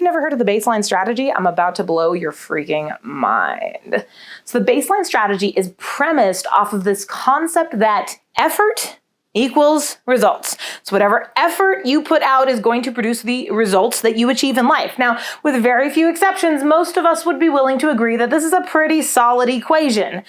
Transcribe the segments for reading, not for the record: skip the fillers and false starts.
Never heard of the baseline strategy? I'm about to blow your freaking mind. So the baseline strategy is premised off of this concept that effort equals results. So whatever effort you put out is going to produce the results that you achieve in life. Now, with very few exceptions, most of us would be willing to agree that this is a pretty solid equation.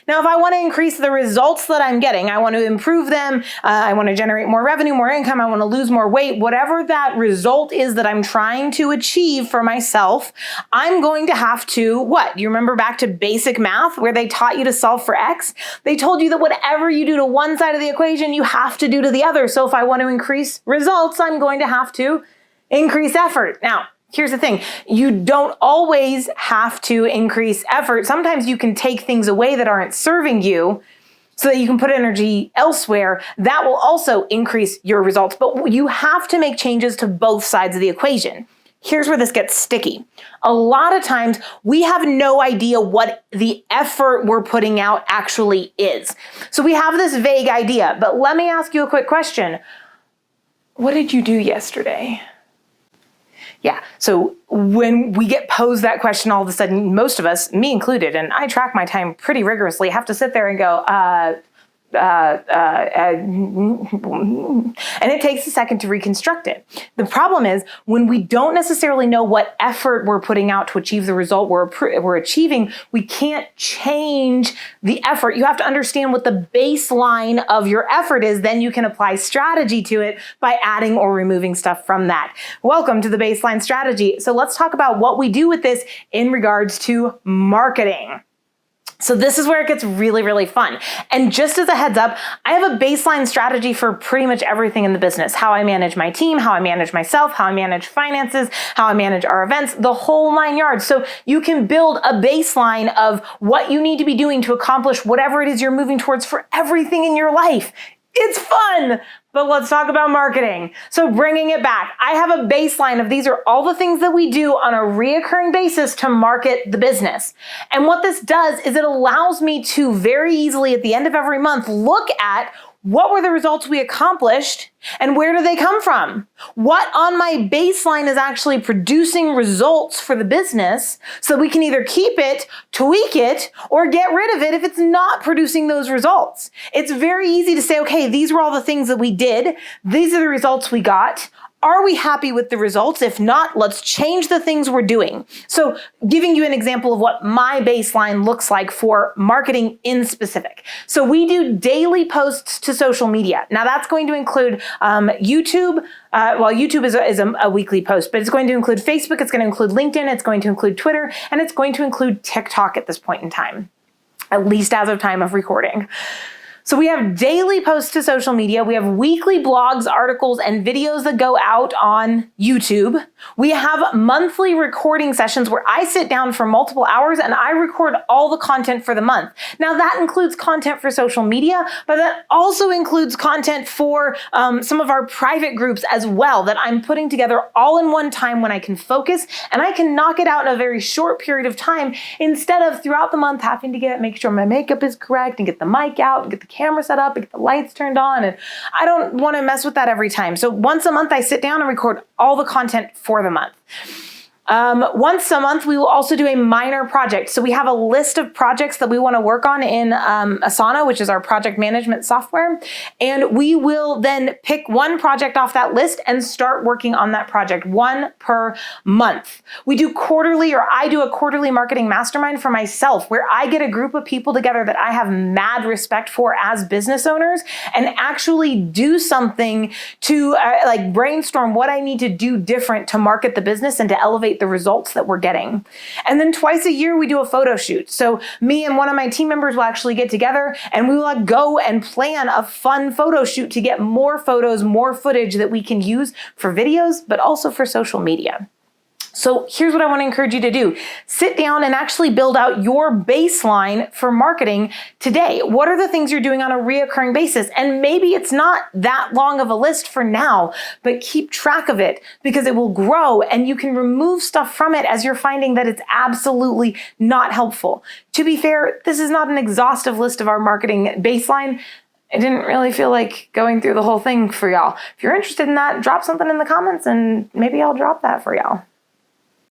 Now, if I want to increase the results that I'm getting, I want to improve them, I want to generate more revenue, more income, I want to lose more weight, whatever that result is that I'm trying to achieve for myself, I'm going to have to, what? You remember back to basic math where they taught you to solve for X? They told you that whatever you do to one side of the equation, you have to do to the other. So if I want to increase results, I'm going to have to increase effort. Now, here's the thing. You don't always have to increase effort. Sometimes you can take things away that aren't serving you so that you can put energy elsewhere. That will also increase your results. But you have to make changes to both sides of the equation. Here's where this gets sticky. A lot of times we have no idea what the effort we're putting out actually is. So we have this vague idea, but let me ask you a quick question. What did you do yesterday? Yeah, so when we get posed that question, all of a sudden, most of us, me included, and I track my time pretty rigorously, have to sit there and go, and it takes a second to reconstruct it. The problem is when we don't necessarily know what effort we're putting out to achieve the result we're achieving, we can't change the effort. You have to understand what the baseline of your effort is. Then you can apply strategy to it by adding or removing stuff from that. Welcome to the baseline strategy. So let's talk about what we do with this in regards to marketing. So this is where it gets really, really fun. And just as a heads up, I have a baseline strategy for pretty much everything in the business. How I manage my team, how I manage myself, how I manage finances, how I manage our events, the whole 9 yards. So you can build a baseline of what you need to be doing to accomplish whatever it is you're moving towards for everything in your life. It's fun, but let's talk about marketing. So bringing it back, I have a baseline of these are all the things that we do on a reoccurring basis to market the business. And what this does is it allows me to very easily at the end of every month look at what were the results we accomplished and where do they come from? What on my baseline is actually producing results for the business so we can either keep it, tweak it, or get rid of it if it's not producing those results. It's very easy to say, okay, these were all the things that we did. These are the results we got. Are we happy with the results? If not, let's change the things we're doing. So giving you an example of what my baseline looks like for marketing in specific. So we do daily posts to social media. Now that's going to include YouTube. YouTube is a weekly post, but it's going to include Facebook, it's going to include LinkedIn, it's going to include Twitter, and it's going to include TikTok at this point in time, at least as of time of recording. So we have daily posts to social media. We have weekly blogs, articles, and videos that go out on YouTube. We have monthly recording sessions where I sit down for multiple hours and I record all the content for the month. Now that includes content for social media, but that also includes content for some of our private groups as well that I'm putting together all in one time when I can focus and I can knock it out in a very short period of time instead of throughout the month having to make sure my makeup is correct and get the mic out and get the camera set up and get the lights turned on. And I don't want to mess with that every time. So once a month, I sit down and record all the content for the month. Once a month, we will also do a minor project. So we have a list of projects that we want to work on in Asana, which is our project management software. And we will then pick one project off that list and start working on that project, one per month. We do quarterly, or I do a quarterly marketing mastermind for myself, where I get a group of people together that I have mad respect for as business owners and actually do something to like brainstorm what I need to do different to market the business and to elevate the results that we're getting. And then twice a year, we do a photo shoot. So me and one of my team members will actually get together and we will go and plan a fun photo shoot to get more photos, more footage that we can use for videos, but also for social media. So here's what I want to encourage you to do. Sit down and actually build out your baseline for marketing today. What are the things you're doing on a reoccurring basis? And maybe it's not that long of a list for now, but keep track of it because it will grow and you can remove stuff from it as you're finding that it's absolutely not helpful. To be fair, this is not an exhaustive list of our marketing baseline. I didn't really feel like going through the whole thing for y'all. If you're interested in that, drop something in the comments and maybe I'll drop that for y'all.